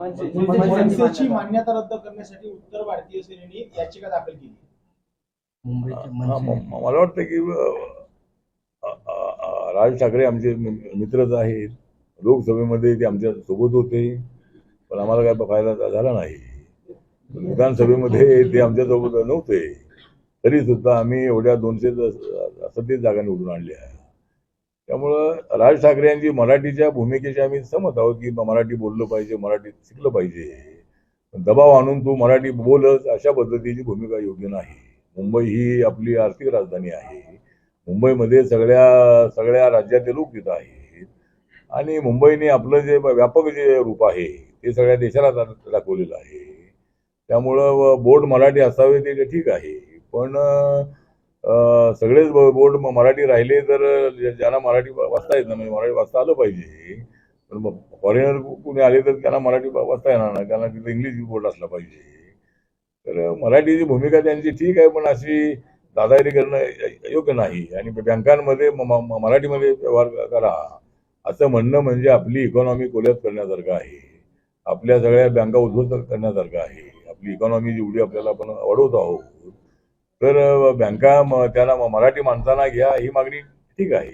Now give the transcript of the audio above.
मनसेची मान्यता रद्द करण्यासाठी उत्तर भारतीय सेनेने याचिका दाखल केली. मला वाटतं की राज ठाकरे आमचे मित्रच आहेत. लोकसभेमध्ये ते आमच्या सोबत होते, पण आम्हाला काय फायदा झाला नाही. विधानसभेमध्ये ते आमच्या सोबत नव्हते, तरी सुद्धा आम्ही एवढ्या 237 जागा निवडून आणल्या. त्यामुळं राज ठाकरे यांची मराठीच्या भूमिकेशी आम्ही सहमत आहोत की मराठी बोललं पाहिजे, मराठी शिकलं पाहिजे. दबाव आणून तू मराठी बोलच अशा पद्धतीची भूमिका योग्य नाही. मुंबई ही आपली आर्थिक राजधानी आहे. मुंबईमध्ये सगळ्या राज्याचे लोक तिथं आहेत आणि मुंबईने आपलं जे व्यापक जे रूप आहे ते सगळ्या देशाला दाखवलेलं आहे. त्यामुळं बोर्ड मराठी असावे ते ठीक आहे, पण सगळेच बोर्ड मराठी राहिले तर ज्यांना मराठी वाचता येत नाही, मराठी वाचता आलं पाहिजे. पण फॉरेनर कुणी आले तर त्यांना मराठी वाचता येणार नाही, त्यांना तिथं इंग्लिश बोर्ड असला पाहिजे. तर मराठीची भूमिका त्यांची ठीक आहे, पण अशी दादागिरी करणं योग्य नाही. आणि बँकांमध्ये मराठीमध्ये व्यवहार करा असं म्हणणं म्हणजे आपली इकॉनॉमी कोलॅप्स करण्यासारखं आहे. आपल्या सगळ्या बँका उद्ध्वस्त करण्यासारखं आहे. आपली इकॉनॉमी जेवढी आपल्याला आपण वाढवत आहोत, तर बँका त्याला मराठी माणसांना घ्या ही मागणी ठीक आहे.